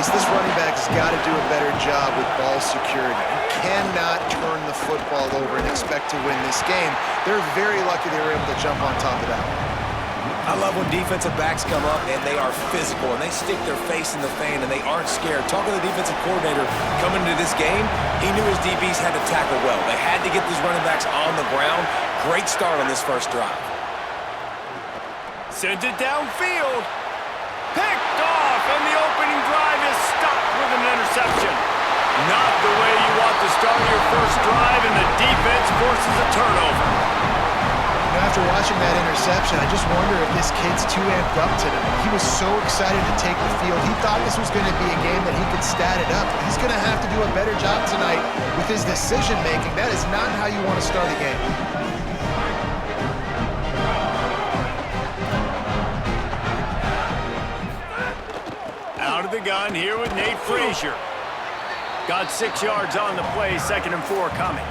release, this running back has got to do a better job with ball security. You cannot turn the football over and expect to win this game. They're very lucky they were able to jump on top of that one. I love when defensive backs come up and they are physical and they stick their face in the fan and they aren't scared. Talking to the defensive coordinator coming into this game, he knew his DBs had to tackle well. They had to get these running backs on the ground. Great start on this first drive. Sends it downfield. Picked off, and the opening drive is stopped with an interception. Not the way you want to start your first drive, and the defense forces a turnover. You know, after watching that interception, I just wonder if this kid's too amped up tonight. He was so excited to take the field. He thought this was going to be a game that he could stat it up. He's going to have to do a better job tonight with his decision-making. That is not how you want to start a game. Out of the gun here with Nate Frazier. Got 6 yards on the play, 2nd and 4 coming.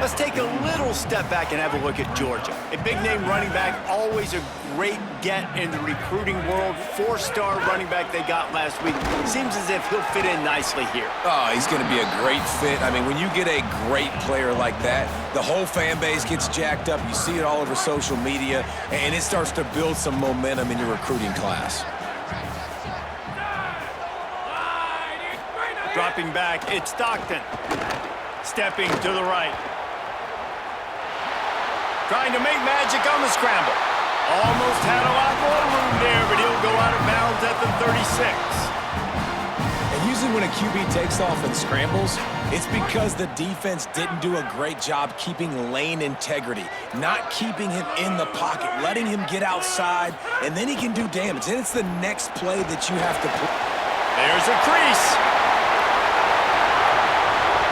Let's take a little step back and have a look at Georgia. A big-name running back, always a great get in the recruiting world. 4-star running back they got last week. Seems as if he'll fit in nicely here. Oh, he's going to be a great fit. I mean, when you get a great player like that, the whole fan base gets jacked up. You see it all over social media, and it starts to build some momentum in your recruiting class. Dropping back, it's Stockton. Stepping to the right. Trying to make magic on the scramble. Almost had a lot more room there, but he'll go out of bounds at the 36. And usually when a QB takes off and scrambles, it's because the defense didn't do a great job keeping lane integrity, not keeping him in the pocket, letting him get outside, and then he can do damage. And it's the next play that you have to put. There's a crease.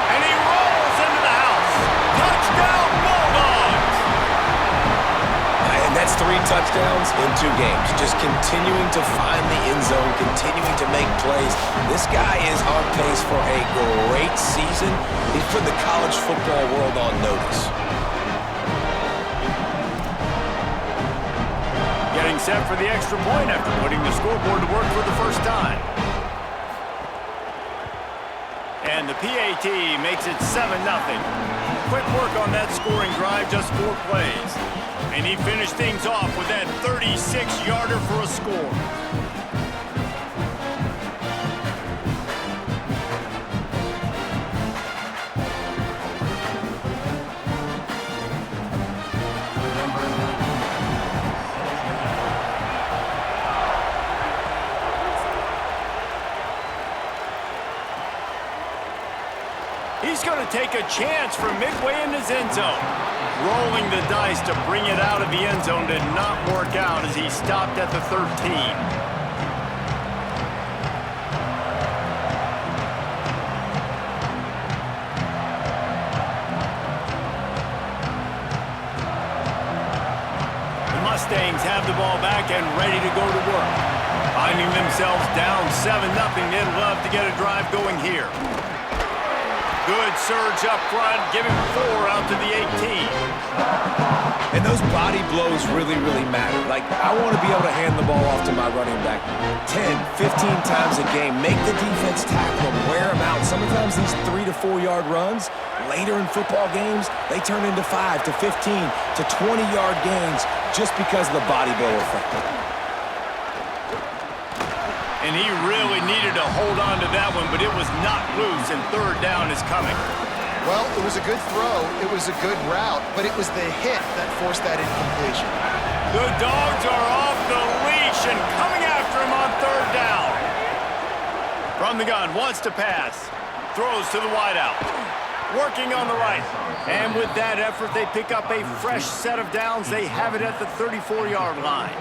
And he rolls into the house. Touchdown, Bulldogs! And that's 3 touchdowns in 2 games. Just continuing to find the end zone, continuing to make plays. This guy is on pace for a great season. He's put the college football world on notice. Getting set for the extra point after putting the scoreboard to work for the first time. And the PAT makes it 7-0. Quick work on that scoring drive, just 4 plays. And he finished things off with that 36-yarder for a score. He's going to take a chance from midway in his end zone. Rolling the dice to bring it out of the end zone did not work out as he stopped at the 13. The Mustangs have the ball back and ready to go to work. Finding themselves down 7-0, they'd love to get a drive going here. Good surge up front, giving 4 out to the 18. And those body blows really, really matter. Like, I want to be able to hand the ball off to my running back 10, 15 times a game. Make the defense tackle them, wear them out. Sometimes these 3 to 4 yard runs, later in football games, they turn into 5 to 15 to 20-yard gains just because of the body blow effect. And he really needed to hold on to that one, but it was not loose, and 3rd down is coming. Well, it was a good throw. It was a good route, but it was the hit that forced that incompletion. The Dogs are off the leash and coming after him on 3rd down. From the gun, wants to pass. Throws to the wideout. Working on the right. And with that effort, they pick up a fresh set of downs. They have it at the 34-yard line.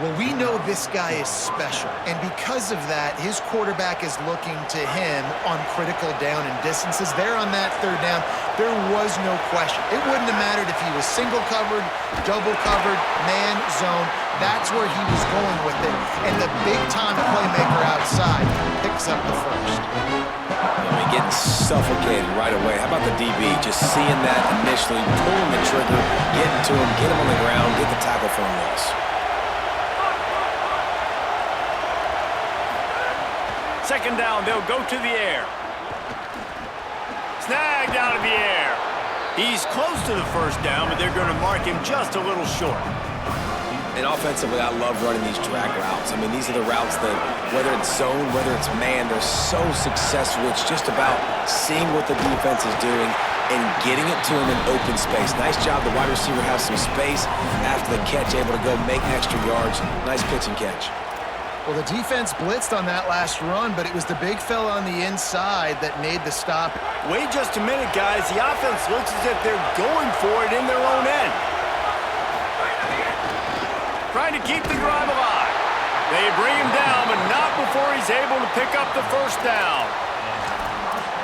Well, we know this guy is special, and because of that, his quarterback is looking to him on critical down and distances. There on that 3rd down, there was no question. It wouldn't have mattered if he was single covered, double covered, man, zone. That's where he was going with it, and the big-time playmaker outside picks up the first. I mean, getting suffocated right away. How about the DB? Just seeing that initially, pulling the trigger, getting to him, get him on the ground, get the tackle for a loss. second down, they'll go to the air. Snagged out of the air. He's close to the first down, but they're going to mark him just a little short. And offensively, I love running these drag routes. I mean, these are the routes that, whether it's zone, whether it's man, they're so successful. It's just about seeing what the defense is doing and getting it to him in open space. Nice job. The wide receiver has some space after the catch, able to go make extra yards. Nice pitch and catch. Well, the defense blitzed on that last run, but it was the big fella on the inside that made the stop. Wait just a minute, guys. The offense looks as if they're going for it in their own end. Trying to keep the drive alive. They bring him down, but not before he's able to pick up the first down.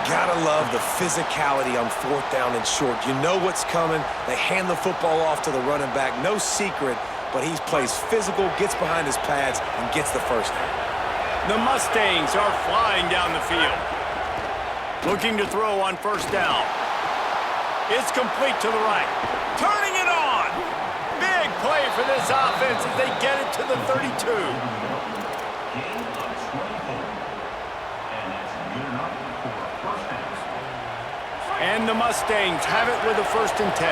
Gotta love the physicality on fourth down and short. You know what's coming. They hand the football off to the running back. No secret, but he plays physical, gets behind his pads, and gets the first down. The Mustangs are flying down the field. Looking to throw on first down. It's complete to the right. Turning it on. Big play for this offense as they get it to the 32. And the Mustangs have it with a 1st and 10.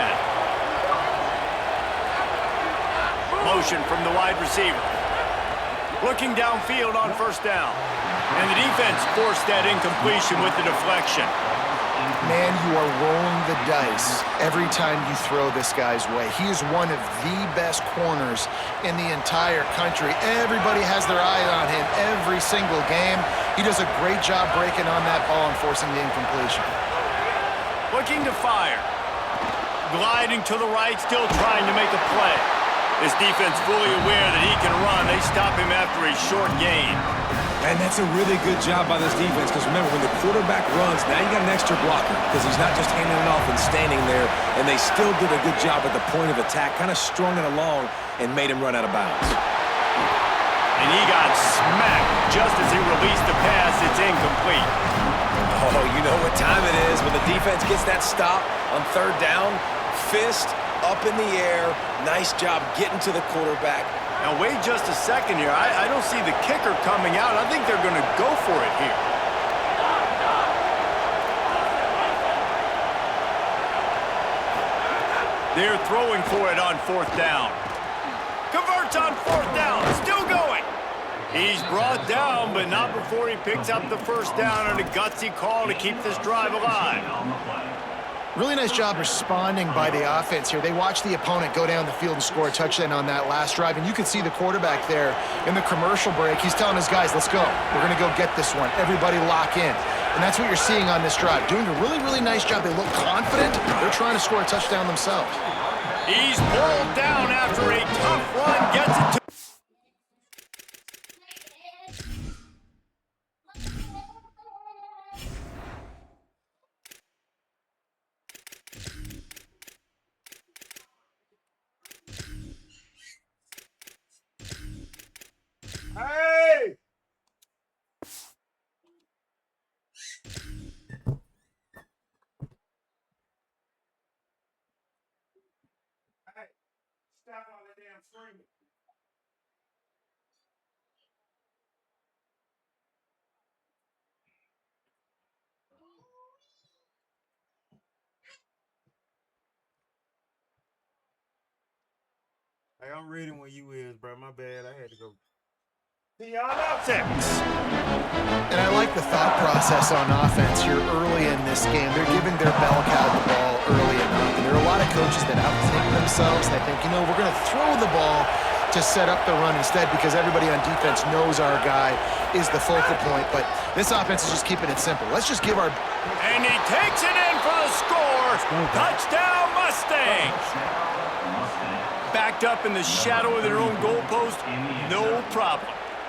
Motion from the wide receiver. Looking downfield on first down. And the defense forced that incompletion with the deflection. Man, you are rolling the dice every time you throw this guy's way. He is one of the best corners in the entire country. Everybody has their eye on him every single game. He does a great job breaking on that ball and forcing the incompletion. Looking to fire. Gliding to the right, still trying to make a play. This defense fully aware that he can run. They stop him after a short gain. And that's a really good job by this defense, because remember, when the quarterback runs, now you got an extra blocker, because he's not just handing it off and standing there, and they still did a good job at the point of attack, kind of strung it along and made him run out of bounds. And he got smacked just as he released the pass. It's incomplete. Oh, you know what time it is when the defense gets that stop on third down. Fist up in the air. Nice job getting to the quarterback. Now, wait just a second here. I don't see the kicker coming out. I think they're going to go for it here. They're throwing for it on fourth down. Converts on fourth down. Still going. He's brought down, but not before he picks up the first down on a gutsy call to keep this drive alive. Really nice job responding by the offense here. They watched the opponent go down the field and score a touchdown on that last drive, and you can see the quarterback there in the commercial break. He's telling his guys, let's go. We're going to go get this one. Everybody lock in. And that's what you're seeing on this drive. Doing a really, really nice job. They look confident. They're trying to score a touchdown themselves. He's pulled down after a tough run. Gets it to... Hey! Stop on the damn screen. Hey, I'm reading when you is, bro. My bad. I had to go. Six. And I like the thought process on offense here early in this game. They're giving their bell cow the ball early enough. And there are a lot of coaches that outthink themselves. They think, you know, we're going to throw the ball to set up the run instead because everybody on defense knows our guy is the focal point. But this offense is just keeping it simple. Let's just give our... And he takes it in for the score. Touchdown, Mustangs. Backed up in the shadow of their own goalpost, no problem.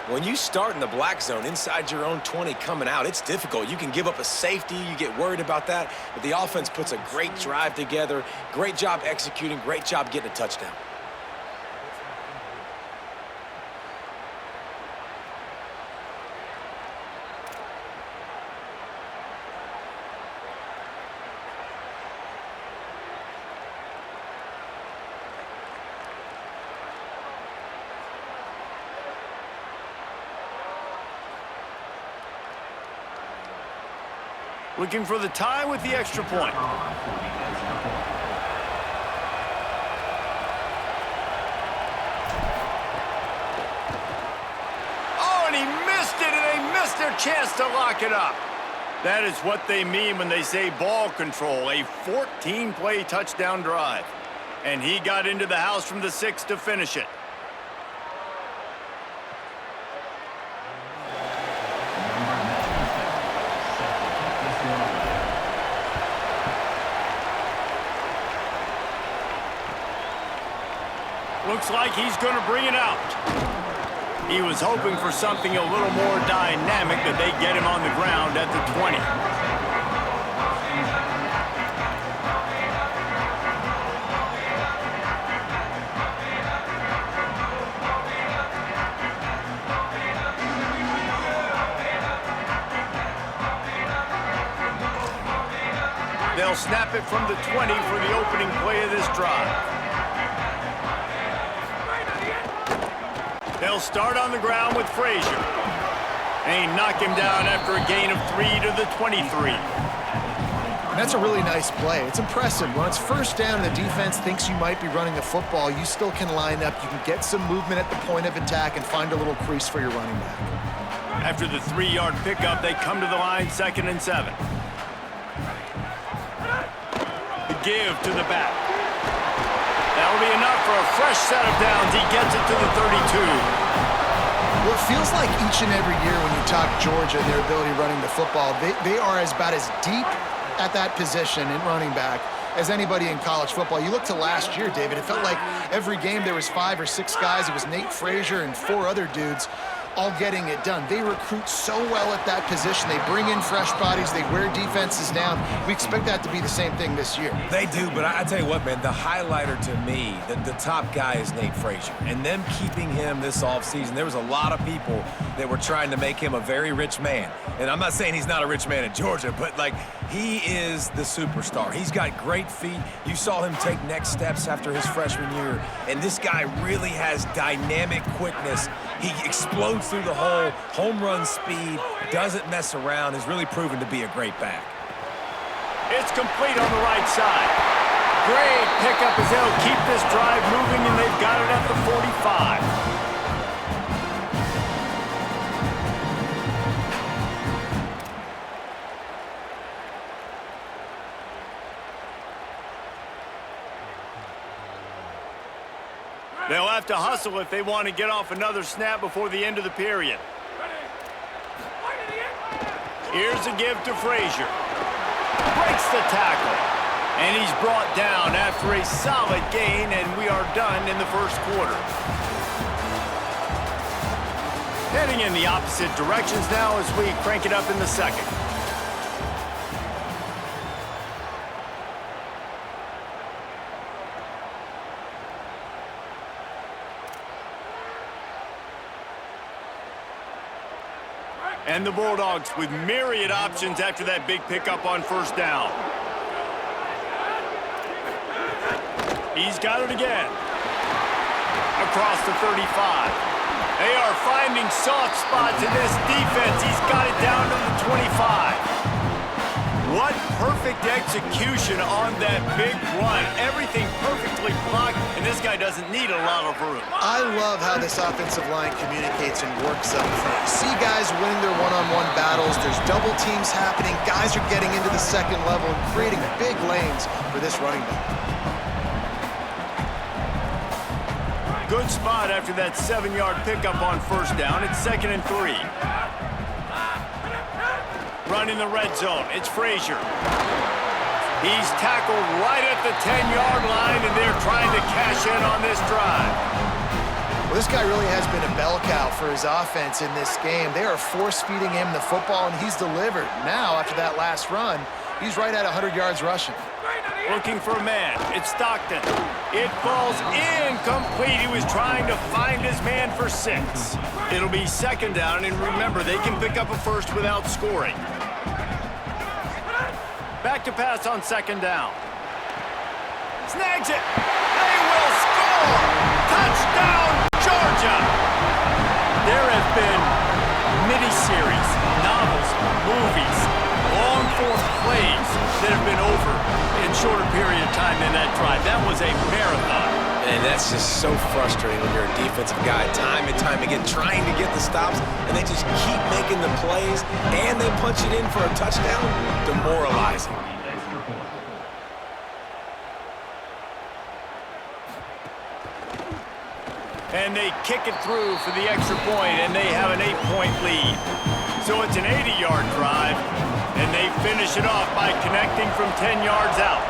When you start in the black zone inside your own 20 coming out, it's difficult. You can give up a safety. You get worried about that. But the offense puts a great drive together. Great job executing. Great job getting a touchdown. Looking for the tie with the extra point. Oh, and he missed it, and they missed their chance to lock it up. That is what they mean when they say ball control, a 14-play touchdown drive. And he got into the house from the 6 to finish it. Looks like he's going to bring it out. He was hoping for something a little more dynamic, but they get him on the ground at the 20. They'll snap it from the 20 for the opening play of this drive. They'll start on the ground with Frazier. They knock him down after a gain of 3 to the 23. And that's a really nice play. It's impressive. When it's first down and the defense thinks you might be running the football, you still can line up. You can get some movement at the point of attack and find a little crease for your running back. After the 3-yard pickup, they come to the line 2nd and 7. The give to the back. That'll be enough for a fresh set of downs. He gets it to the 32. Well, it feels like each and every year when you talk Georgia and their ability running the football, they are about as deep at that position in running back as anybody in college football. You look to last year, David, it felt like every game there was 5 or 6 guys. It was Nate Frazier and 4 other dudes all getting it done. They recruit so well at that position. They bring in fresh bodies. They wear defenses down. We expect that to be the same thing this year. They do, but I tell you what, man, the highlighter to me, the top guy is Nate Frazier. And them keeping him this offseason, there was a lot of people that were trying to make him a very rich man. And I'm not saying he's not a rich man in Georgia, but, like, he is the superstar. He's got great feet. You saw him take next steps after his freshman year. And this guy really has dynamic quickness. He explodes through the hole, home run speed, doesn't mess around, has really proven to be a great back. It's complete on the right side. Great pickup as they'll keep this drive moving, and they've got it at the 45. They'll have to hustle if they want to get off another snap before the end of the period. Here's a give to Frazier. Breaks the tackle. And he's brought down after a solid gain, and we are done in the first quarter. Heading in the opposite directions now as we crank it up in the second. And the Bulldogs with myriad options after that big pickup on first down. He's got it again. Across the 35. They are finding soft spots in this defense. He's got it down to the 25. What perfect execution on that big run. Everything perfectly blocked, and this guy doesn't need a lot of room. I love how this offensive line communicates and works up front. See guys winning their one-on-one battles. There's double teams happening. Guys are getting into the second level and creating big lanes for this running back. Good spot after that 7-yard pickup on first down. It's 2nd and 3. Running the red zone. It's Frazier. He's tackled right at the 10-yard line, and they're trying to cash in on this drive. Well, this guy really has been a bell cow for his offense in this game. They are force-feeding him the football, and he's delivered. Now, after that last run, he's right at 100 yards rushing. Looking for a man. It's Stockton. It falls incomplete. He was trying to find his man for 6. It'll be 2nd down, and remember, they can pick up a first without scoring. Back to pass on 2nd down. Snags it. They will score. Touchdown, Georgia. There have been miniseries, novels, movies, long-form shorter period of time than that drive. That was a marathon. And that's just so frustrating when you're a defensive guy, time and time again, trying to get the stops, and they just keep making the plays, and they punch it in for a touchdown. Demoralizing. And they kick it through for the extra point, and they have an 8-point lead. So it's an 80-yard drive, and they finish it off by connecting from 10 yards out.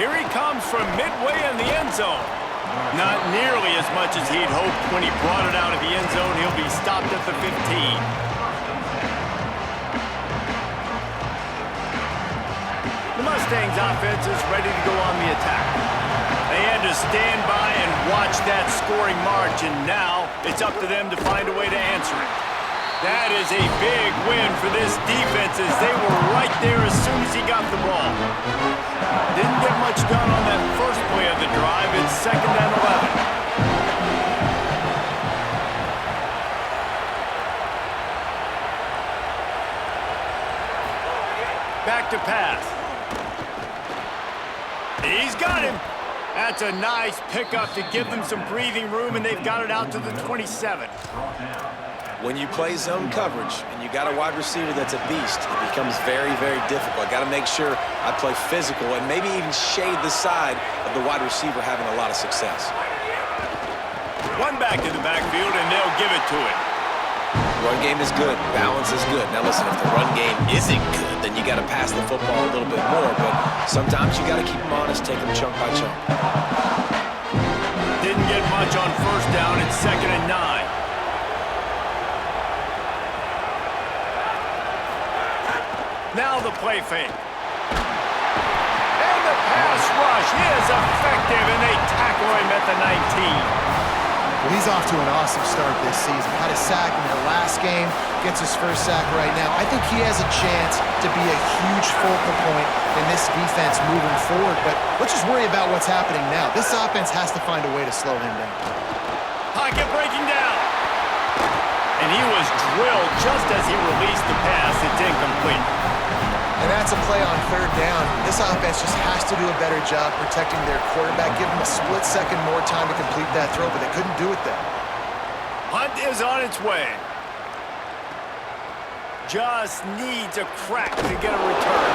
Here he comes from midway in the end zone. Not nearly as much as he'd hoped when he brought it out of the end zone. He'll be stopped at the 15. The Mustangs offense is ready to go on the attack. They had to stand by and watch that scoring march, and now it's up to them to find a way to answer it. That is a big win for this defense as they were right there as soon as he got the ball. Didn't get much done on that first play of the drive. It's 2nd and 11. Back to pass. He's got him. That's a nice pickup to give them some breathing room, and they've got it out to the 27. When you play zone coverage and you got a wide receiver that's a beast, it becomes very, very difficult. Got to make sure I play physical and maybe even shade the side of the wide receiver having a lot of success. One back to the backfield, and they'll give it to him. Run game is good. Balance is good. Now listen, if the run game isn't good, then you got to pass the football a little bit more. But sometimes you got to keep them honest, take them chunk by chunk. Didn't get much on first down. It's 2nd and 9. Now the play fake. And the pass rush is effective, and they tackle him at the 19. Well, he's off to an awesome start this season. Had a sack in their last game, gets his first sack right now. I think he has a chance to be a huge focal point in this defense moving forward, but let's just worry about what's happening now. This offense has to find a way to slow him down. Pocket breaking down. And he was drilled just as he released the pass. It's incomplete. And that's a play on 3rd down. This offense just has to do a better job protecting their quarterback, give him a split second more time to complete that throw, but they couldn't do it there. Hunt is on its way. Just needs a crack to get a return.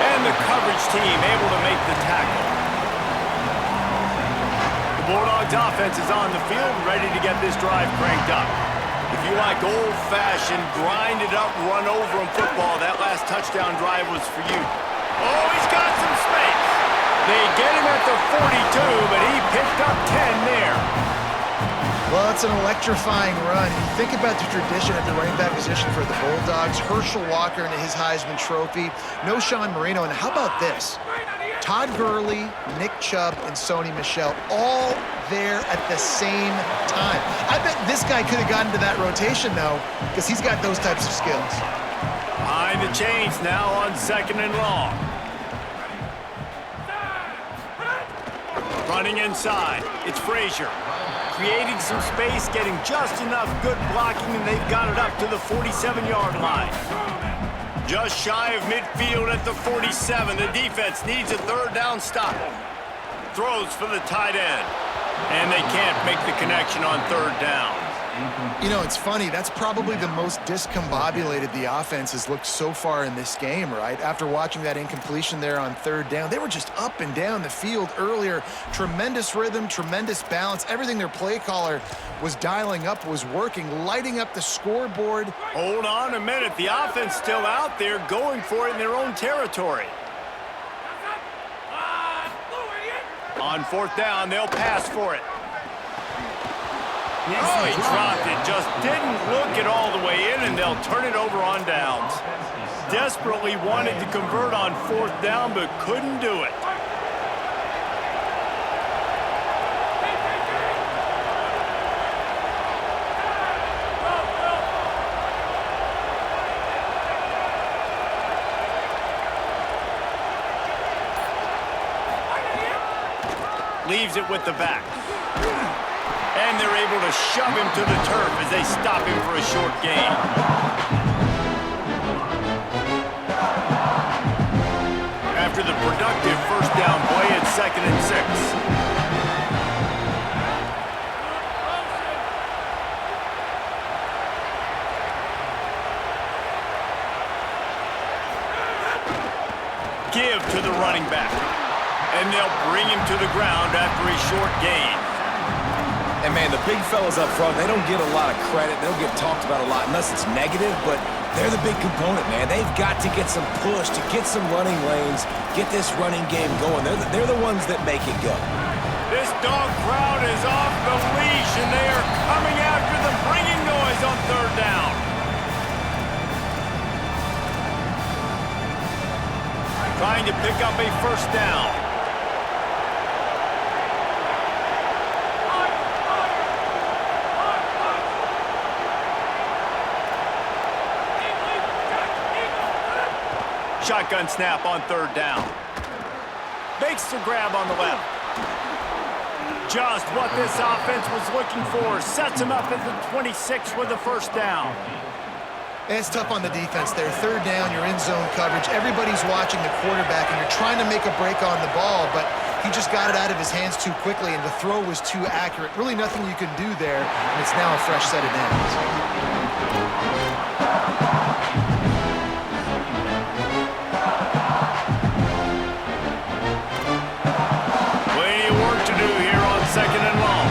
And the coverage team able to make the tackle. The Bulldogs offense is on the field, ready to get this drive cranked up. If you like old-fashioned, grinded-up, run-over-'em football, that last touchdown drive was for you. Oh, he's got some space. They get him at the 42, but he picked up 10 there. Well, it's an electrifying run. You think about the tradition at the running back position for the Bulldogs. Herschel Walker and his Heisman Trophy. No Sean Marino. And how about this? Todd Gurley, Nick Chubb, and Sony Michel all there at the same time. I bet this guy could have gotten to that rotation, though, because he's got those types of skills. Behind the chains now on 2nd and long. Running inside. It's Frazier. Creating some space, getting just enough good blocking, and they've got it up to the 47-yard line. Just shy of midfield at the 47. The defense needs a 3rd down stop. Throws for the tight end. And they can't make the connection on 3rd down. You know, it's funny. That's probably the most discombobulated the offense has looked so far in this game, right? After watching that incompletion there on 3rd down, they were just up and down the field earlier. Tremendous rhythm, tremendous balance. Everything their play caller was dialing up was working, lighting up the scoreboard. Hold on a minute. The offense still out there going for it in their own territory. On 4th down, they'll pass for it. Oh, he dropped it. Just didn't look it all the way in, and they'll turn it over on downs. Desperately wanted to convert on 4th down, but couldn't do it. Leaves it with the back. And they're able to shove him to the turf as they stop him for a short gain. productive first down play at 2nd and 6. Give to the running back. And they'll bring him to the ground after a short gain. And, man, the big fellas up front, they don't get a lot of credit. They don't get talked about a lot unless it's negative, but they're the big component, man. They've got to get some push, to get some running lanes, get this running game going. They're the ones that make it go. This dog crowd is off the leash, and they are coming after them, bringing noise on 3rd down. Trying to pick up a first down. Shotgun snap on 3rd down. Makes the grab on the left. Just what this offense was looking for. Sets him up at the 26 with the first down. And it's tough on the defense there. 3rd down, you're in zone coverage. Everybody's watching the quarterback, and you're trying to make a break on the ball, but he just got it out of his hands too quickly, and the throw was too accurate. Really nothing you can do there, and it's now a fresh set of downs. Plenty of work to do here on 2nd and long.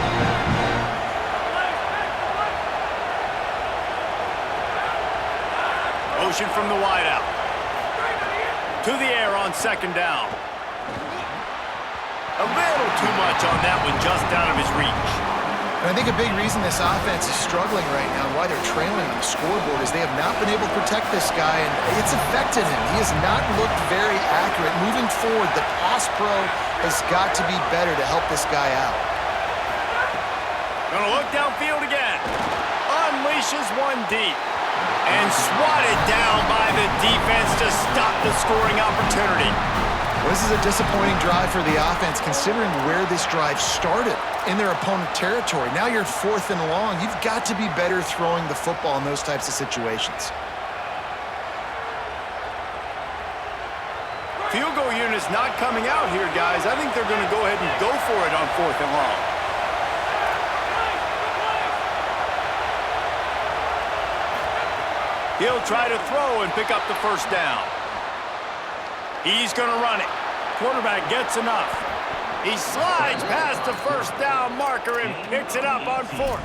Motion from the wideout. To the air on 2nd down. A little too much on that one, just out of his reach. And I think a big reason this offense is struggling right now and why they're trailing on the scoreboard is they have not been able to protect this guy, and it's affected him. He has not looked very accurate. Moving forward, the pass pro has got to be better to help this guy out. Gonna look downfield again. Unleashes one deep. And swatted down by the defense to stop the scoring opportunity. This is a disappointing drive for the offense considering where this drive started in their opponent territory. Now you're 4th and long. You've got to be better throwing the football in those types of situations. Field goal unit's not coming out here, guys. I think they're going to go ahead and go for it on 4th and long. He'll try to throw and pick up the first down. He's going to run it. Quarterback gets enough. He slides past the first down marker and picks it up on 4th.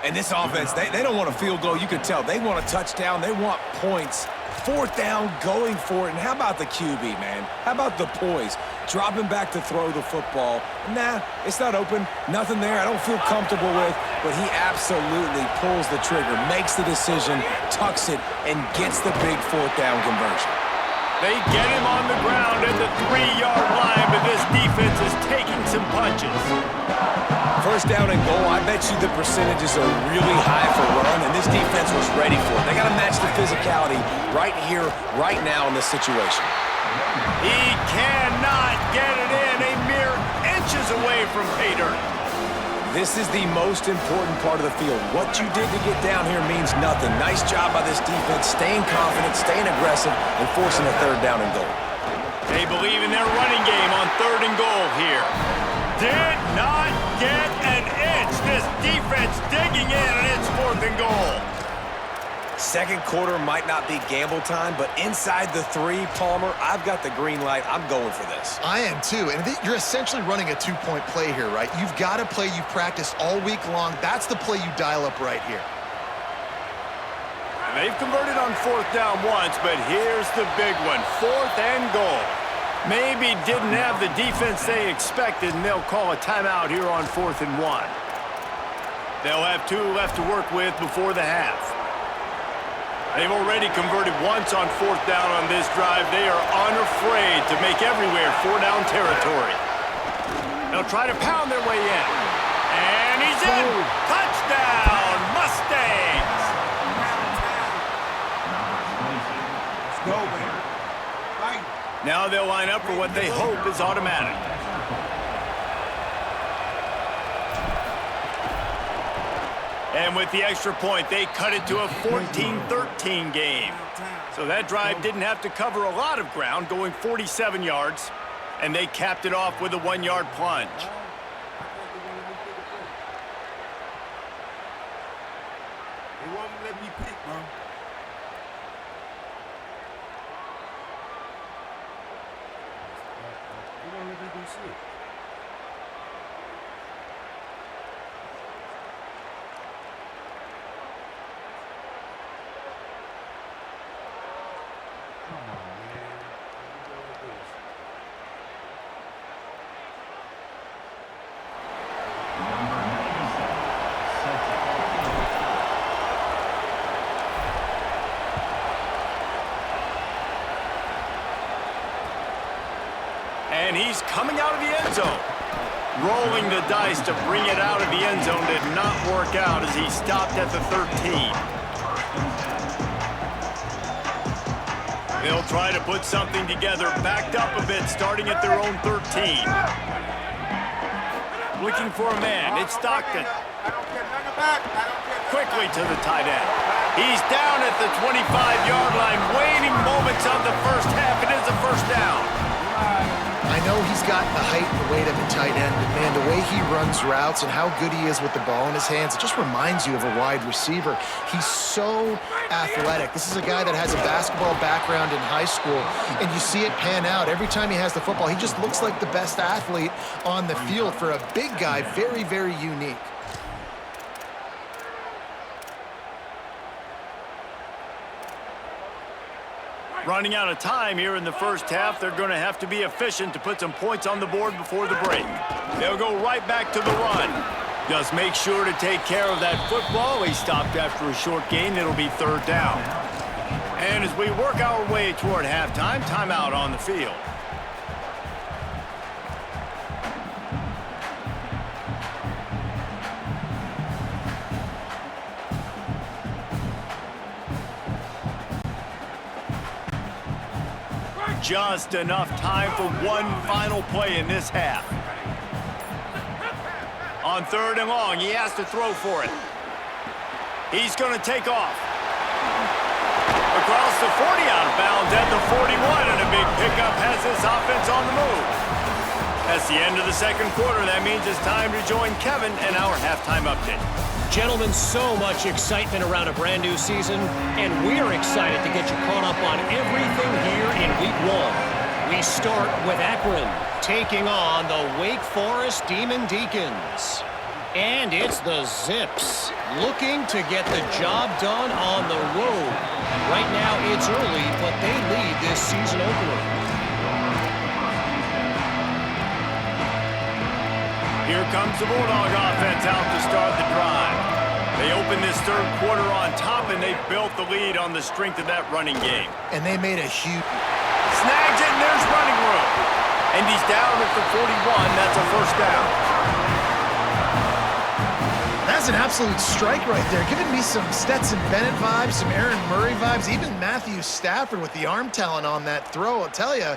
And this offense, they don't want a field goal. You can tell they want a touchdown. They want points. 4th down, going for it. And how about the QB, man? How about the poise? Dropping back to throw the football. Nah, it's not open. Nothing there I don't feel comfortable with. But he absolutely pulls the trigger, makes the decision, tucks it, and gets the big 4th down conversion. They get him on the ground at the 3-yard line, but this defense is taking some punches. First down and goal, I bet you the percentages are really high for run, and this defense was ready for it. They got to match the physicality right here, right now in this situation. He cannot get it in, a mere inches away from pay dirt. This is the most important part of the field. What you did to get down here means nothing. Nice job by this defense, staying confident, staying aggressive, and forcing a 3rd down and goal. They believe in their running game on 3rd and goal here. Did not get an inch. This defense digging in, and it's 4th and goal. Second quarter might not be gamble time, but inside the 3, Palmer, I've got the green light. I'm going for this. I am too, and you're essentially running a 2-point play here, right? You've got to play you practiced all week long. That's the play you dial up right here. And they've converted on 4th down once, but here's the big one, 4th and goal. Maybe didn't have the defense they expected, and they'll call a timeout here on 4th and 1. They'll have 2 left to work with before the half. They've already converted once on 4th down on this drive. They are unafraid to make everywhere 4-down territory. They'll try to pound their way in. And he's in! Touchdown, Mustangs! Let's go, baby. Fight. Now they'll line up for what they hope is automatic. And with the extra point, they cut it to a 14-13 game. So that drive didn't have to cover a lot of ground, going 47 yards, and they capped it off with a 1-yard plunge. They won't let me pick, bro. They won't let me do shit. Come on, man. What we doing with this? And he's coming out of the end zone. Rolling the dice to bring it out of the end zone did not work out as he stopped at the 13. They'll try to put something together, backed up a bit, starting at their own 13. Looking for a man. It's Stockton. I don't care nothing back. I don't care. Quickly to the tight end. He's down at the 25-yard line. Waning moments of the first half. It is a first down. I know he's got the height and the weight of a tight end, but man, the way he runs routes and how good he is with the ball in his hands, it just reminds you of a wide receiver. He's so athletic. This is a guy that has a basketball background in high school, and you see it pan out. Every time he has the football, he just looks like the best athlete on the field. For a big guy, very, very unique. Running out of time here in the first half. They're going to have to be efficient to put some points on the board before the break. They'll go right back to the run. Just make sure to take care of that football. He stopped after a short gain. It'll be third down. And as we work our way toward halftime, timeout on the field. Just enough time for one final play in this half. On 3rd and long, he has to throw for it. He's going to take off. Across the 40, out of bounds at the 41, and a big pickup has this offense on the move. That's the end of the second quarter. That means it's time to join Kevin and our halftime update. Gentlemen, so much excitement around a brand new season, and we're excited to get you caught up on everything here in Week 1. We start with Akron, taking on the Wake Forest Demon Deacons. And it's the Zips, looking to get the job done on the road. Right now, it's early, but they lead this season opener. Here comes the Bulldog offense out to start the drive. They open this third quarter on top, and they built the lead on the strength of that running game. And they made a huge... Snags it, and there's running room. And he's down at the 41. That's a first down. That's an absolute strike right there. Giving me some Stetson Bennett vibes, some Aaron Murray vibes, even Matthew Stafford with the arm talent on that throw. I'll tell you,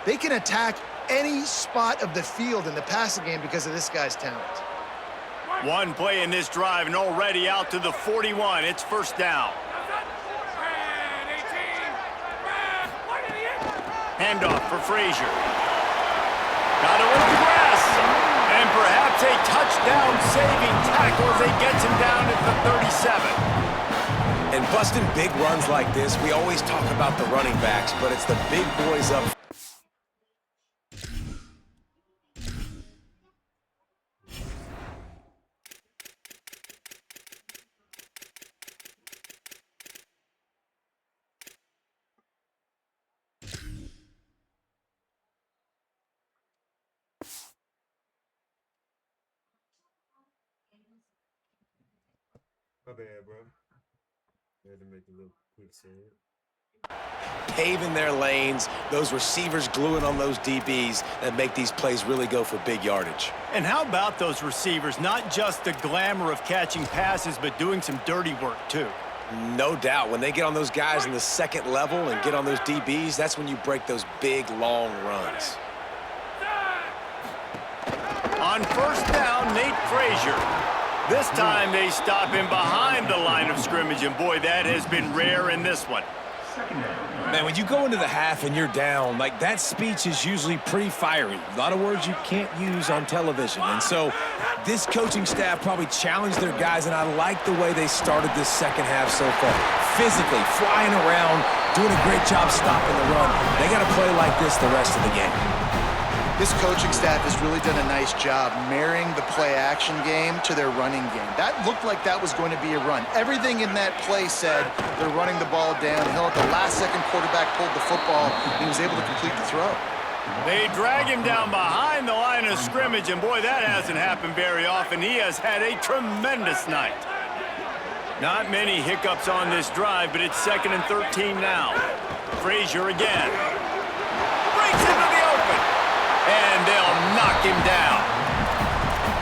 they can attack any spot of the field in the passing game because of this guy's talent. One play in this drive, and already out to the 41. It's first down. Handoff for Frazier. Got to work the grass. And perhaps a touchdown-saving tackle as they gets him down at the 37. And busting big runs like this, we always talk about the running backs, but it's the big boys up. My bad, bro. Had to make a little quick save. Paving their lanes, those receivers gluing on those DBs that make these plays really go for big yardage. And how about those receivers? Not just the glamour of catching passes, but doing some dirty work, too. No doubt. When they get on those guys in the second level and get on those DBs, that's when you break those big, long runs. On first down, Nate Frazier. This time they stop him behind the line of scrimmage, and boy, that has been rare in this one. Man, when you go into the half and you're down, like, that speech is usually pretty fiery. A lot of words you can't use on television. And so this coaching staff probably challenged their guys, and I like the way they started this second half so far. Physically, flying around, doing a great job stopping the run. They got to play like this the rest of the game. This coaching staff has really done a nice job marrying the play-action game to their running game. That looked like that was going to be a run. Everything in that play said they're running the ball downhill. At the last second, quarterback pulled the football, and he was able to complete the throw. They drag him down behind the line of scrimmage, and boy, that hasn't happened very often. He has had a tremendous night. Not many hiccups on this drive, but it's 2nd and 13 now. Frazier again. Breaks into the open. And they'll knock him down.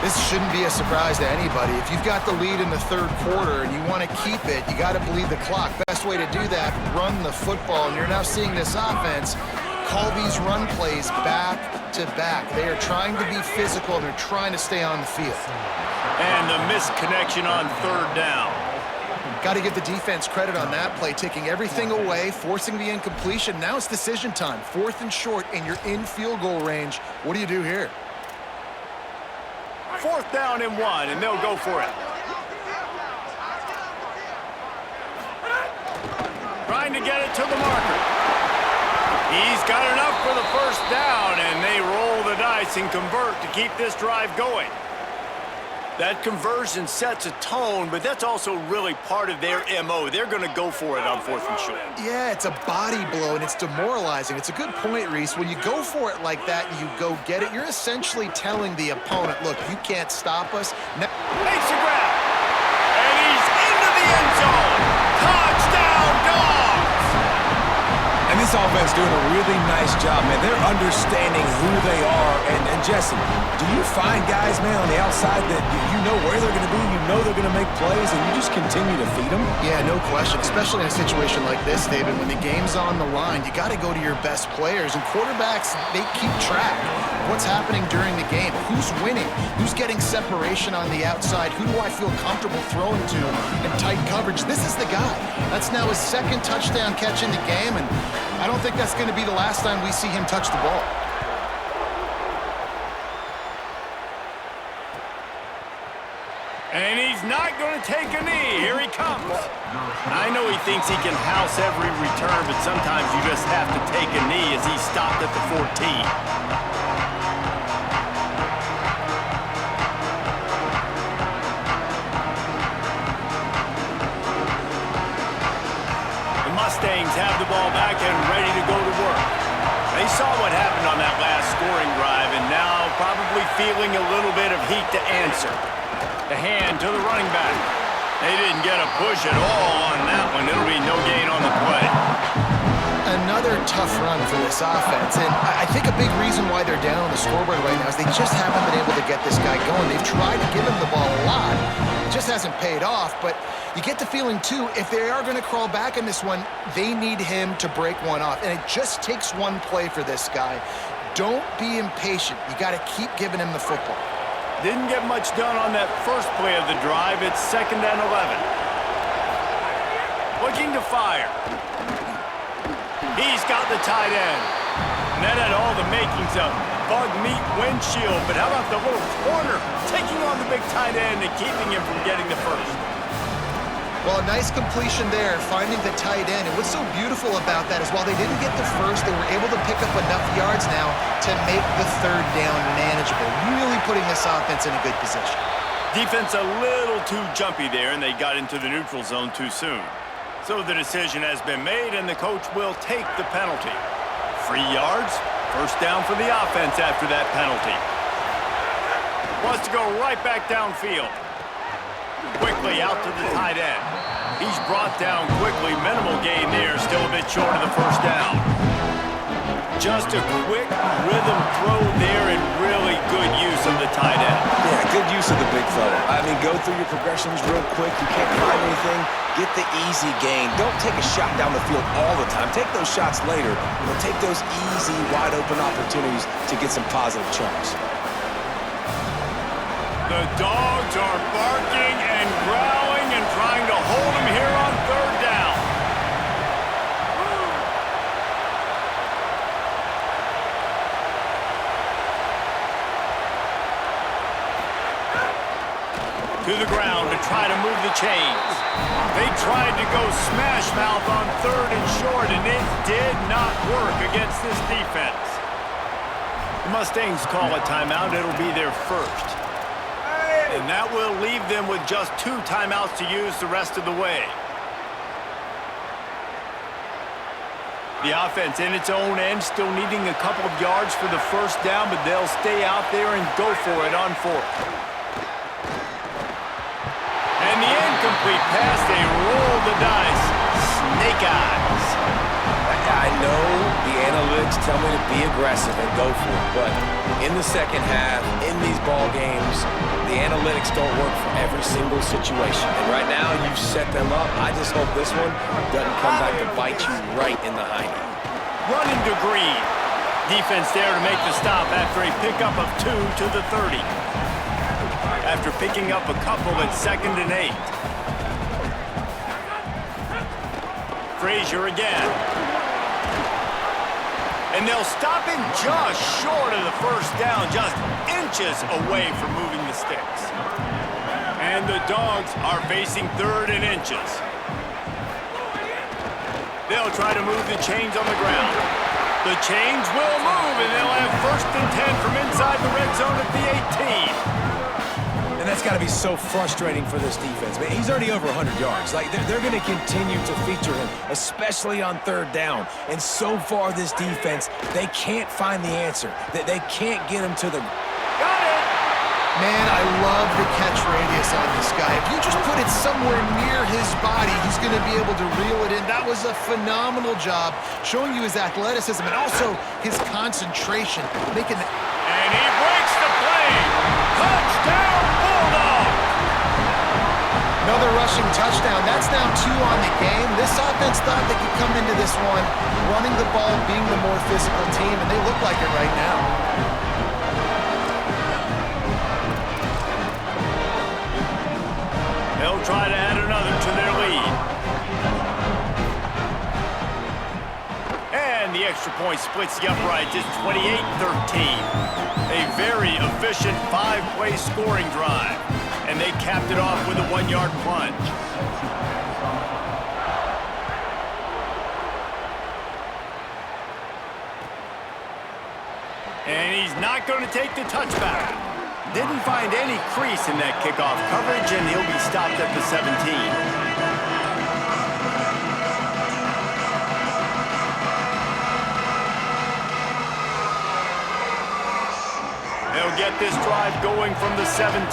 This shouldn't be a surprise to anybody. If you've got the lead in the third quarter and you want to keep it, you got to bleed the clock. Best way to do that, run the football. And you're now seeing this offense call these run plays back to back. They are trying to be physical, and they're trying to stay on the field. And the misconnection on 3rd down. Got to give the defense credit on that play, taking everything away, forcing the incompletion. Now it's decision time. 4th and short, and you're in field goal range. What do you do here? 4th down and 1, and they'll go for it. Trying to get it to the marker. He's got enough for the 1st down, and they roll the dice and convert to keep this drive going. That conversion sets a tone, but that's also really part of their MO. They're going to go for it on 4th and short. Yeah, it's a body blow, and it's demoralizing. It's a good point, Reese. When you go for it like that and you go get it, you're essentially telling the opponent, look, you can't stop us. Now Makes a grab, and he's into the end zone. Touchdown, Dogs! And this offense doing a really nice job, man. They're understanding who they are. And Jesse, do you find guys, man, on the outside that you know where they're going to be, you know they're going to make plays, and you just continue to feed them? yeah, no question, especially in a situation like this, David. When the game's on the line, you got to go to your best players. And quarterbacks, they keep track of what's happening during the game. Who's winning? Who's getting separation on the outside? Who do I feel comfortable throwing to in tight coverage? This is the guy. That's now his 2nd touchdown catch in the game, and I don't think that's going to be the last time we see him touch the ball. And he's not going to take a knee. Here he comes. I know he thinks he can house every return, but sometimes you just have to take a knee as he stopped at the 14. The Mustangs have the ball back and ready to go to work. They saw what happened on that last scoring drive, and now probably feeling a little bit of heat to answer. The hand to the running back. They didn't get a push at all on that one. It'll be no gain on the play. Another tough run for this offense, and I think a big reason why they're down on the scoreboard right now is they just haven't been able to get this guy going. They've tried to give him the ball a lot. It just hasn't paid off, but you get the feeling, too, if they are going to crawl back in this one, they need him to break one off, and it just takes one play for this guy. Don't be impatient. You got to keep giving him the football. Didn't get much done on that first play of the drive. It's 2nd and 11. Looking to fire. He's got the tight end. And that had all the makings of bug meat windshield. But how about the little corner taking on the big tight end and keeping him from getting the first? Well, a nice completion there, finding the tight end. And what's so beautiful about that is while they didn't get the first, they were able to pick up enough yards now to make the 3rd down manageable, really putting this offense in a good position. Defense a little too jumpy there, and they got into the neutral zone too soon. So the decision has been made, and the coach will take the penalty. 3 yards, 1st down for the offense after that penalty. Wants to go right back downfield. Quickly out to the tight end. He's brought down quickly. Minimal gain there. Still a bit short of the 1st down. Just a quick rhythm throw there and really good use of the tight end. Yeah, good use of the big fella. I mean, go through your progressions real quick. You can't find anything. Get the easy gain. Don't take a shot down the field all the time. Take those shots later, but take those easy, wide-open opportunities to get some positive chunks. The Dogs are barking to the ground to try to move the chains. They tried to go smash mouth on 3rd and short, and it did not work against this defense. The Mustangs call a timeout. It'll be their first. And that will leave them with just 2 timeouts to use the rest of the way. The offense in its own end, still needing a couple of yards for the first down, but they'll stay out there and go for it on 4th. And the incomplete pass, they roll the dice. Snake eyes. I know the analytics tell me to be aggressive and go for it, but in the second half, in these ball games, the analytics don't work for every single situation. And right now, you've set them up. I just hope this one doesn't come back to bite you right in the hiney. Running to Green. Defense there to make the stop after a pickup of 2 to the 30. After picking up a couple at 2nd and 8. Frazier again. And they'll stop him just short of the first down, just inches away from moving the sticks. And the Dogs are facing 3rd and inches. They'll try to move the chains on the ground. The chains will move, and they'll have 1st and 10 from inside the red zone at the 18. And that's got to be so frustrating for this defense. Man, he's already over 100 yards. Like, they're going to continue to feature him, especially on 3rd down. And so far, this defense, they can't find the answer. They can't get him to the... Got it! Man, I love the catch radius on this guy. If you just put it somewhere near his body, he's going to be able to reel it in. That was a phenomenal job, showing you his athleticism and also his concentration. Making the... And he breaks the play! Touchdown, Bulldog! Another rushing touchdown. That's now 2 on the game. This offense thought they could come into this one running the ball, being the more physical team, and they look like it right now. They'll try to add another to their lead. And the extra point splits the uprights. It's 28-13. A very efficient 5-play scoring drive. And they capped it off with a 1-yard plunge. And he's not going to take the touchback. Didn't find any crease in that kickoff coverage, and he'll be stopped at the 17. They'll get this drive going from the 17.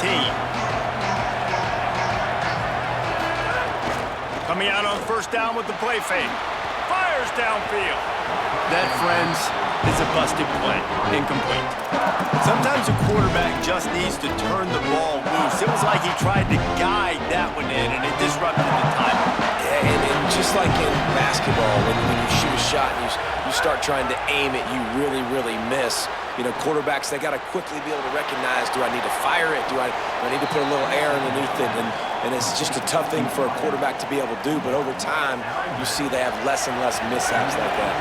Coming out on 1st down with the play fake. Fires downfield. That, friends, is a busted play. Incomplete. Sometimes a quarterback just needs to turn the ball loose. It was like he tried to guide that one in, and it disrupted the timing. Yeah, and just like in basketball, when you shoot a shot and you start trying to aim it, you really miss. You know, quarterbacks, they got to quickly be able to recognize, do I need to fire it? Do I need to put a little air underneath it? And it's just a tough thing for a quarterback to be able to do. But over time, you see they have less and less mishaps like that.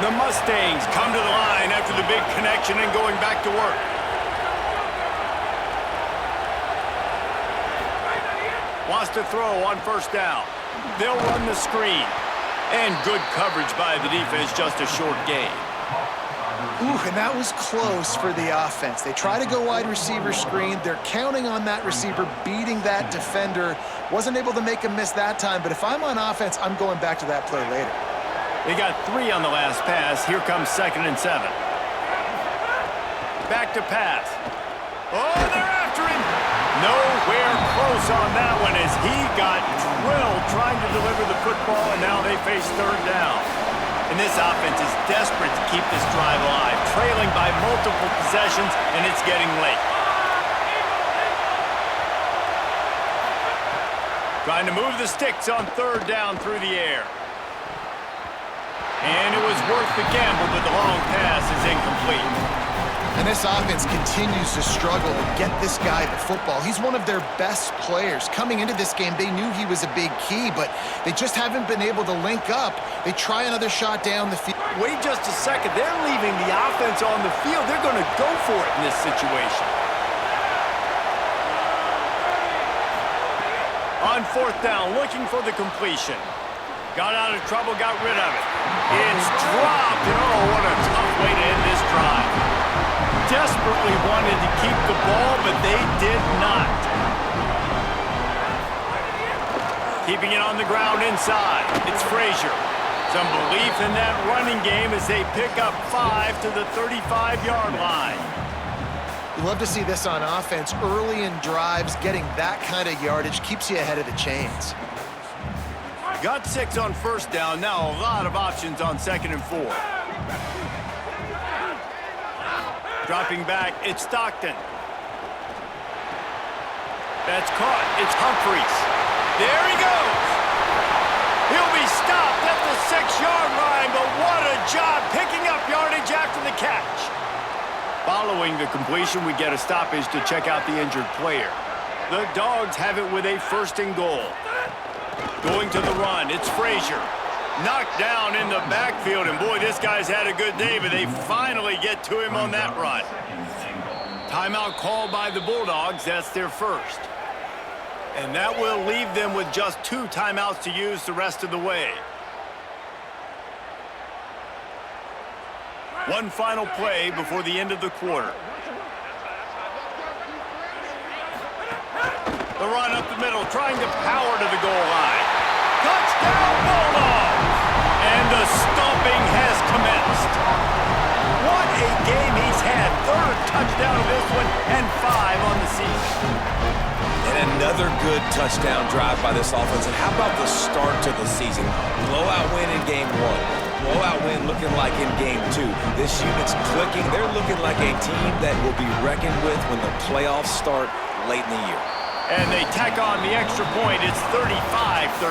The Mustangs come to the line after the big connection and going back to work. Wants to throw on 1st down. They'll run the screen. And good coverage by the defense, just a short gain. Ooh, and that was close for the offense. They try to go wide receiver screen. They're counting on that receiver beating that defender. Wasn't able to make a miss that time, but if I'm on offense, I'm going back to that play later. They got 3 on the last pass. Here comes 2nd and 7. Back to pass. Oh, they're after him. Nowhere close on that one as he got drilled trying to deliver the football, and now they face 3rd down. And this offense is desperate to keep this drive alive, trailing by multiple possessions, and it's getting late. Trying to move the sticks on 3rd down through the air. And it was worth the gamble, but the long pass is incomplete. And this offense continues to struggle to get this guy the football. He's one of their best players. Coming into this game, they knew he was a big key, but they just haven't been able to link up. They try another shot down the field. Wait just a second. They're leaving the offense on the field. They're going to go for it in this situation. on 4th down, looking for the completion. Got out of trouble, got rid of it. It's dropped, and oh, what a tough way to end this drive. Desperately wanted to keep the ball, but they did not. Keeping it on the ground inside. It's Frazier. Some belief in that running game as they pick up 5 to the 35-yard line. You love to see this on offense. Early in drives, getting that kind of yardage keeps you ahead of the chains. Got 6 on 1st down. Now a lot of options on 2nd and 4. Dropping back, it's Stockton. That's caught. It's Humphries. There he goes. He'll be stopped at the 6-yard line, but what a job picking up yardage after the catch. Following the completion, we get a stoppage to check out the injured player. The Dogs have it with a 1st and goal. Going to the run, it's Frazier. Knocked down in the backfield, and boy, this guy's had a good day, but they finally get to him on that run. Timeout called by the Bulldogs. That's their 1st. And that will leave them with just 2 timeouts to use the rest of the way. One final play before the end of the quarter. The run up the middle, trying to power to the goal line. Touchdown, Bulldogs! And the stomping has commenced. What a game he's had. 3rd touchdown of this one and 5 on the season. And another good touchdown drive by this offense. And how about the start to the season? Blowout win in game 1. Blowout win looking like in game 2. This unit's clicking. They're looking like a team that will be reckoned with when the playoffs start late in the year. And they tack on the extra point. It's 35-13.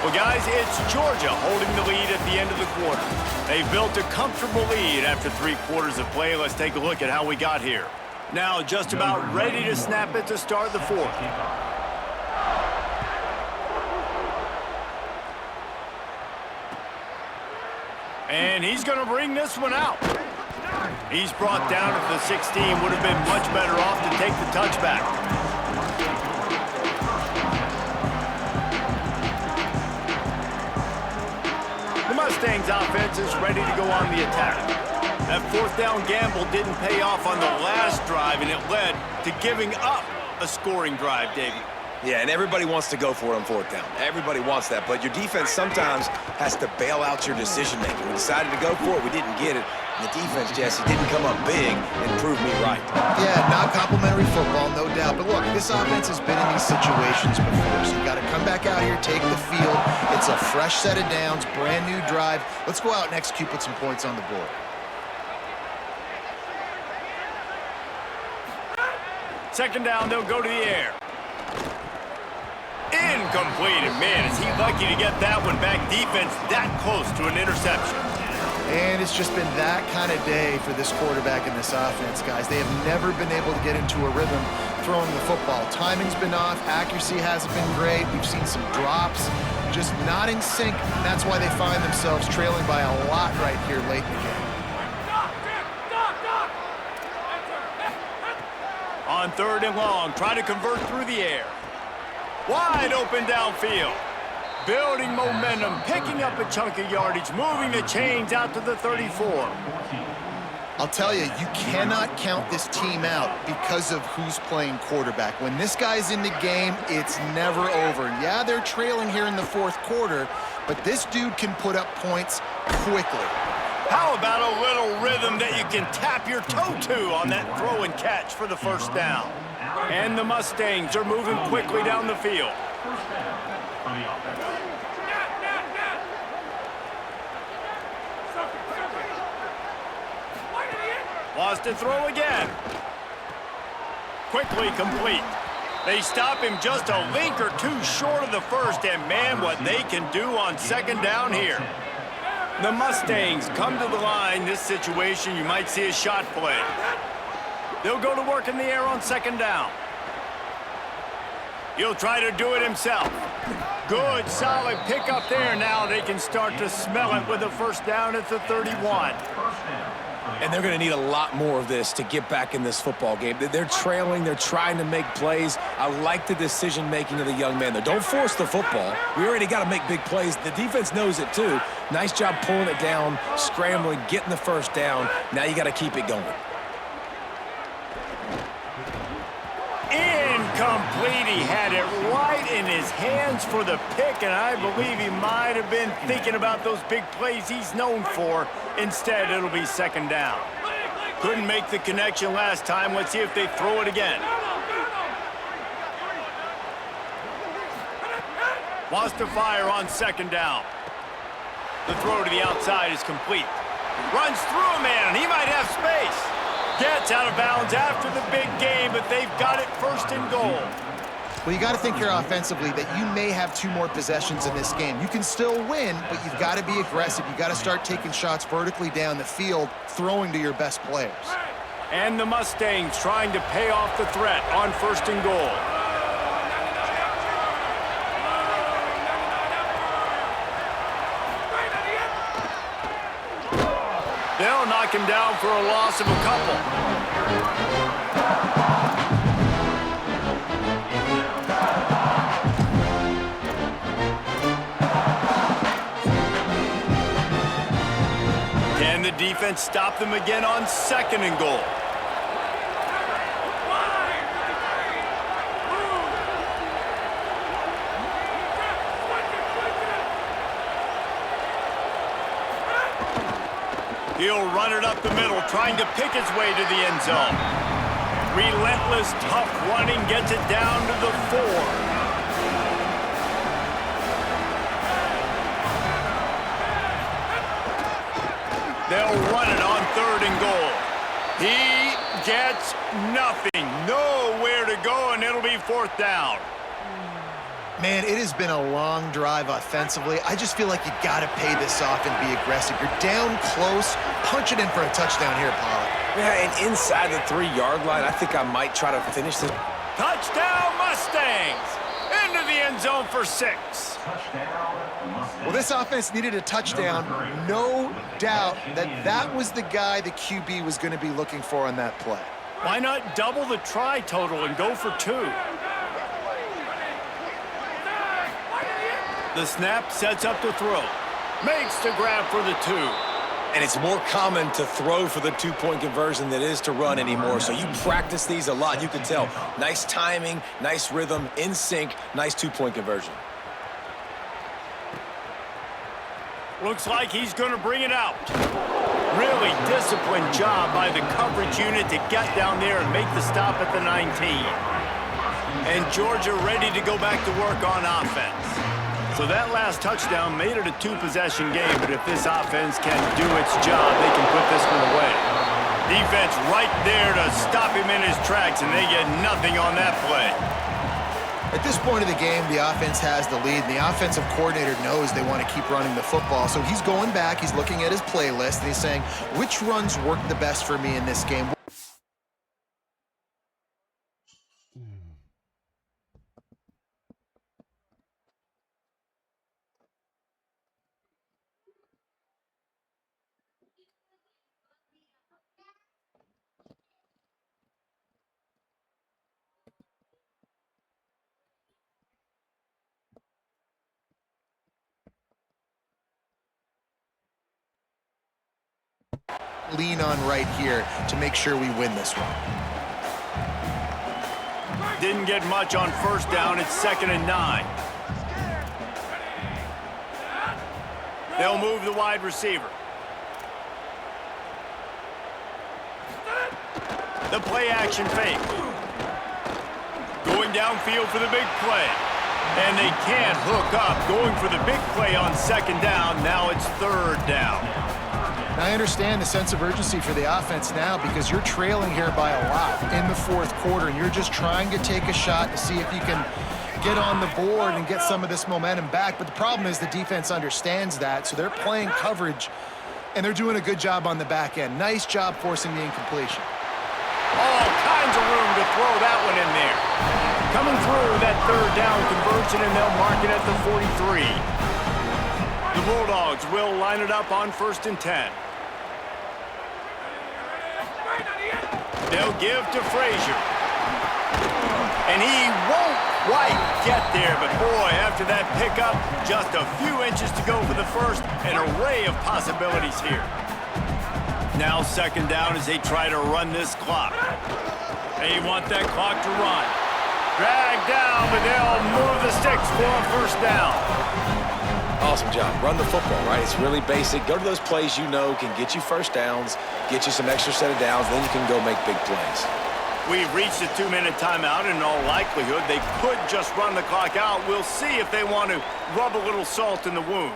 Well, guys, it's Georgia holding the lead at the end of the quarter. They've built a comfortable lead after 3 quarters of play. Let's take a look at how we got here. Now just about ready to snap it to start the 4th. And he's going to bring this one out. He's brought down at the 16. Would have been much better off to take the touchback. The Mustangs offense is ready to go on the attack. That 4th down gamble didn't pay off on the last drive, and it led to giving up a scoring drive, Davey. Yeah, and everybody wants to go for it on 4th down. Everybody wants that, but your defense sometimes has to bail out your decision-making. We decided to go for it. We didn't get it. And the defense, Jesse, didn't come up big and prove me right. Yeah, not complimentary football, no doubt. But look, this offense has been in these situations before, so you got to come back out here, take the field. It's a fresh set of downs, brand new drive. Let's go out and execute, put some points on the board. Second down, they'll go to the air. Incomplete, and man, is he lucky to get that one back. Defense that close to an interception. And it's just been that kind of day for this quarterback and this offense, guys. They have never been able to get into a rhythm throwing the football. Timing's been off. Accuracy hasn't been great. We've seen some drops, just not in sync. And that's why they find themselves trailing by a lot right here late in the game. On 3rd and long, try to convert through the air. Wide open downfield. Building momentum, picking up a chunk of yardage, moving the chains out to the 34. I'll tell you, you cannot count this team out because of who's playing quarterback. When this guy's in the game, it's never over. Yeah, they're trailing here in the 4th quarter, but this dude can put up points quickly. How about a little rhythm that you can tap your toe to on that throw and catch for the 1st down? And the Mustangs are moving quickly down the field. Lost a throw again. Quickly complete. They stop him just a link or 2 short of the 1st, and man, what they can do on 2nd down here. The Mustangs come to the line. This situation, you might see a shot play. They'll go to work in the air on 2nd down. He'll try to do it himself. Good, solid pickup there. Now they can start to smell it with a 1st down at the 31. And they're going to need a lot more of this to get back in this football game. They're trailing. They're trying to make plays. I like the decision-making of the young man there. Don't force the football. We already got to make big plays. The defense knows it, too. Nice job pulling it down, scrambling, getting the first down. Now you got to keep it going. Incomplete. He had it right in his hands for the pick, and I believe he might have been thinking about those big plays he's known for. Instead, it'll be second down. Couldn't make the connection last time. Let's see if they throw it again. Wants to fire on second down. The throw to the outside is complete. Runs through a man, and he might have space. Gets out of bounds after the big game, but they've got it first and goal. Well, you got to think here offensively that you may have 2 more possessions in this game. You can still win, but you've got to be aggressive. You've got to start taking shots vertically down the field, throwing to your best players. And the Mustangs trying to pay off the threat on first and goal. They'll knock him down for a loss of a couple. Can the defense stop them again on second and goal? He'll run it up the middle, trying to pick his way to the end zone. Relentless, tough running gets it down to the 4. They'll run it on third and goal. He gets nothing. Nowhere to go, and it'll be fourth down. Man, it has been a long drive offensively. I just feel like you got to pay this off and be aggressive. You're down close. Punch it in for a touchdown here, Pollard. Yeah, and inside the 3-yard line, I think I might try to finish this. Touchdown, Mustangs! Into the end zone for 6. Well, this offense needed a touchdown. No doubt that that was the guy the QB was going to be looking for on that play. Why not double the try total and go for 2? The snap sets up the throw. Makes the grab for the 2. And it's more common to throw for the 2-point conversion than it is to run anymore. So you practice these a lot. You can tell. Nice timing, nice rhythm, in sync, nice 2-point conversion. Looks like he's going to bring it out. Really disciplined job by the coverage unit to get down there and make the stop at the 19. And Georgia ready to go back to work on offense. So that last touchdown made it a 2-possession game, but if this offense can do its job, they can put this one away. Defense right there to stop him in his tracks, and they get nothing on that play. At this point of the game, the offense has the lead, and the offensive coordinator knows they want to keep running the football. So he's going back, he's looking at his playlist, and he's saying, which runs work the best for me in this game? Lean on right here to make sure we win this one. Didn't get much on first down. It's 2nd and 9. They'll move the wide receiver. The play action fake. Going downfield for the big play. And they can't hook up. Going for the big play on 2nd down. Now it's 3rd down. I understand the sense of urgency for the offense now because you're trailing here by a lot in the 4th quarter, and you're just trying to take a shot to see if you can get on the board and get some of this momentum back. But the problem is the defense understands that, so they're playing coverage, and they're doing a good job on the back end. Nice job forcing the incompletion. All kinds of room to throw that one in there. Coming through that 3rd down conversion, and they'll mark it at the 43. The Bulldogs will line it up on 1st and 10. They'll give to Frazier. And he won't quite get there, but boy, after that pickup, just a few inches to go for the first, an array of possibilities here. Now second down as they try to run this clock. They want that clock to run. Drag down, but they'll move the sticks for a first down. Awesome job. Run the football, right? It's really basic. Go to those plays you know can get you first downs, get you some extra set of downs, then you can go make big plays. We've reached a 2-minute timeout, and in all likelihood, they could just run the clock out. We'll see if they want to rub a little salt in the wound.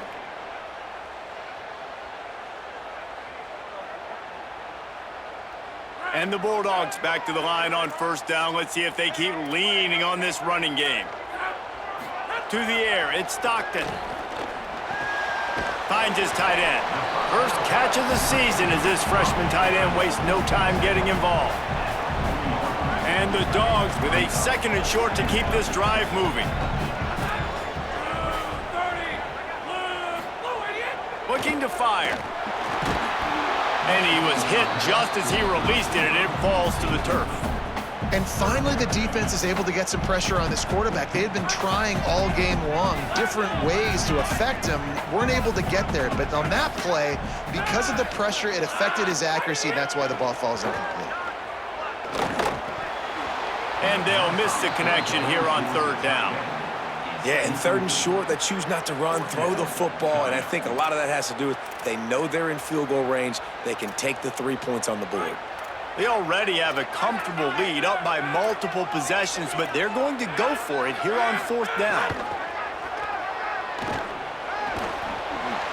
And the Bulldogs back to the line on first down. Let's see if they keep leaning on this running game. To the air, it's Stockton. Finds his tight end. First catch of the season as this freshman tight end wastes no time getting involved. And the Dogs with a second and short to keep this drive moving. Looking to fire. And he was hit just as he released it, and it falls to the turf. And finally, the defense is able to get some pressure on this quarterback. They had been trying all game long different ways to affect him, weren't able to get there. But on that play, because of the pressure, it affected his accuracy, and that's why the ball falls incomplete. And they'll miss the connection here on third down. Yeah, and third and short, they choose not to run, throw the football, and I think a lot of that has to do with they know they're in field goal range. They can take the 3 points on the board. They already have a comfortable lead, up by multiple possessions, but they're going to go for it here on fourth down.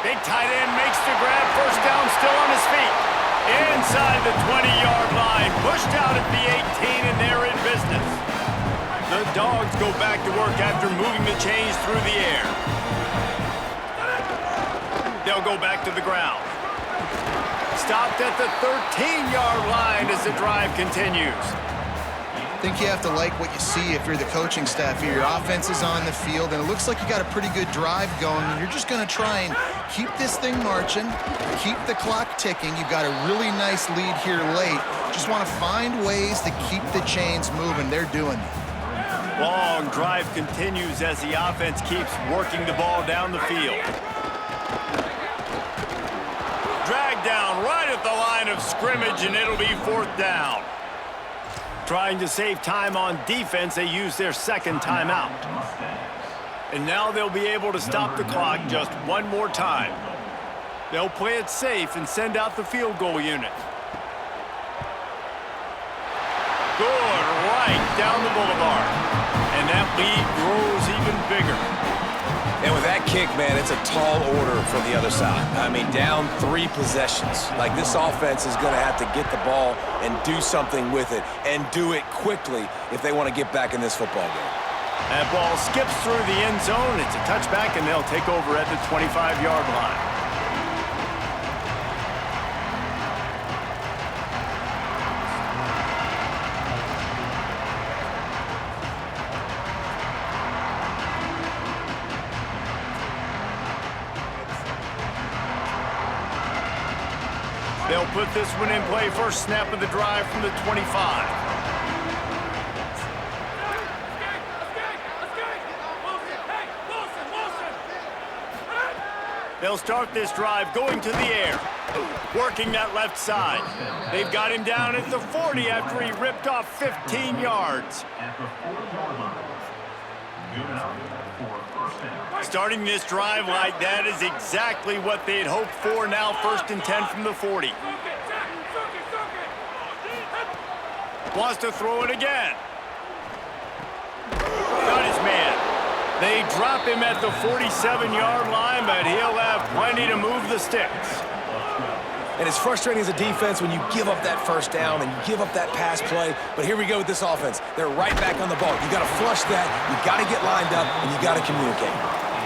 Big tight end makes the grab, first down, still on his feet. Inside the 20-yard line, pushed out at the 18, and they're in business. The Dogs go back to work after moving the chains through the air. They'll go back to the ground. Stopped at the 13-yard line as the drive continues. I think you have to like what you see if you're the coaching staff here. Your offense is on the field, and it looks like you got a pretty good drive going, and you're just going to try and keep this thing marching, keep the clock ticking. You've got a really nice lead here late. Just want to find ways to keep the chains moving. They're doing it. Long drive continues as the offense keeps working the ball down the field. Drag down right at the line of scrimmage, and it'll be fourth down. Trying to save time on defense, they use their second timeout. And now they'll be able to stop the clock just one more time. They'll play it safe and send out the field goal unit. Good, right down the boulevard. And that lead grows even bigger. And with that kick, man, it's a tall order from the other side. I mean, down 3 possessions. Like, this offense is going to have to get the ball and do something with it, and do it quickly if they want to get back in this football game. That ball skips through the end zone. It's a touchback, and they'll take over at the 25-yard line. They'll put this one in play. First snap of the drive from the 25. They'll start this drive going to the air, working that left side. They've got him down at the 40 after he ripped off 15 yards. Starting this drive like that is exactly what they'd hoped for. Now first and 10 from the 40. Wants to throw it again. Got his man. They drop him at the 47-yard line, but he'll have plenty to move the sticks. And it's frustrating as a defense when you give up that first down and you give up that pass play. But here we go with this offense. They're right back on the ball. You got to flush that. You got to get lined up, and you got to communicate.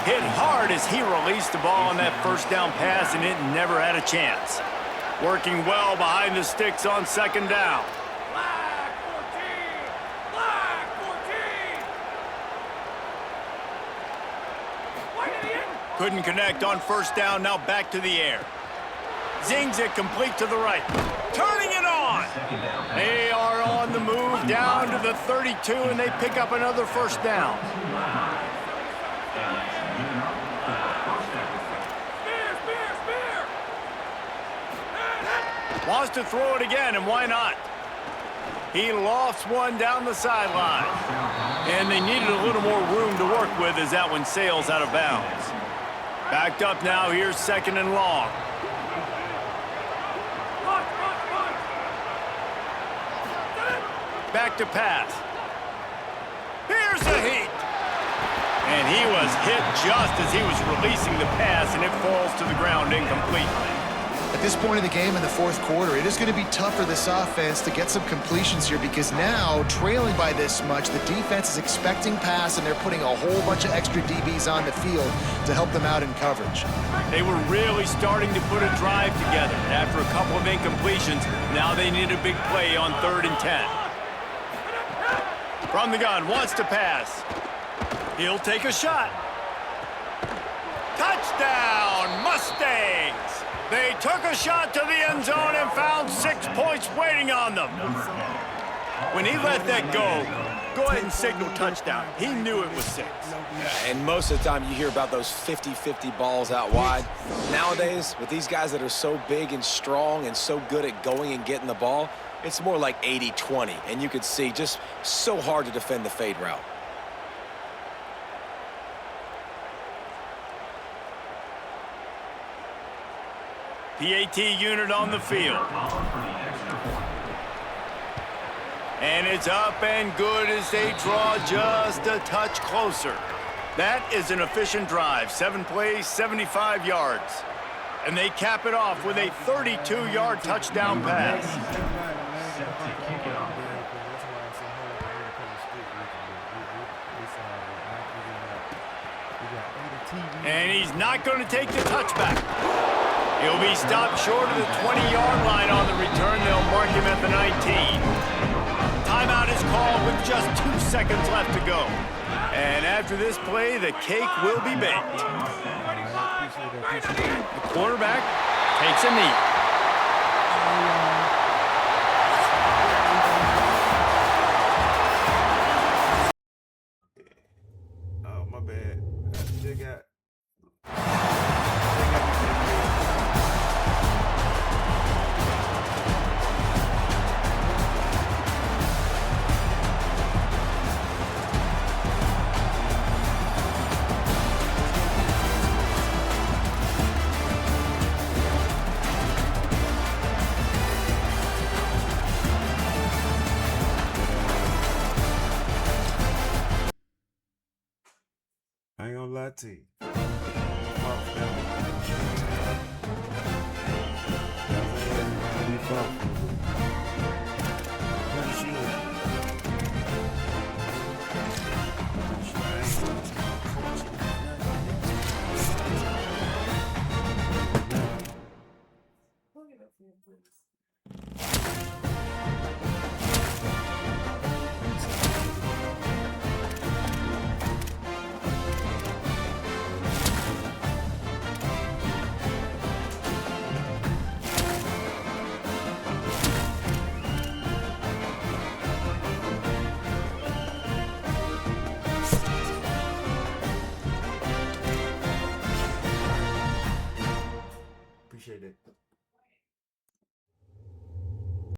Hit hard as he released the ball on that first down pass, and it never had a chance. Working well behind the sticks on second down. Couldn't connect on first down. Now back to the air. Zings it complete to the right. turning it on. They are on the move down to the 32, and they pick up another first down. Wants to throw it again, and why not? He lofts one down the sideline. And they needed a little more room to work with as that one sails out of bounds. Backed up now, here's 2nd and long. Back to pass. Here's the heat. And he was hit just as he was releasing the pass, and it falls to the ground incomplete. At this point in the game in the 4th quarter, it is going to be tough for this offense to get some completions here because now, trailing by this much, the defense is expecting pass, and they're putting a whole bunch of extra DBs on the field to help them out in coverage. They were really starting to put a drive together. After a couple of incompletions, now they need a big play on 3rd and 10. From the gun, wants to pass. He'll take a shot. Touchdown, Mustangs! They took a shot to the end zone and found 6 points waiting on them. When he let that go ahead and signal touchdown. He knew it was 6. And most of the time you hear about those 50-50 balls out wide. Nowadays, with these guys that are so big and strong and so good at going and getting the ball, it's more like 80-20. And you could see just so hard to defend the fade route. PAT unit on the field. And it's up and good as they draw just a touch closer. That is an efficient drive. 7 plays, 75 yards. And they cap it off with a 32-yard touchdown pass. And he's not going to take the touchback. He'll be stopped short of the 20-yard line on the return. They'll mark him at the 19. Timeout is called with just 2 seconds left to go. And after this play, the cake will be baked. The quarterback takes a knee. Oh, my bad. They got... I ain't gonna lie to you. Appreciate it.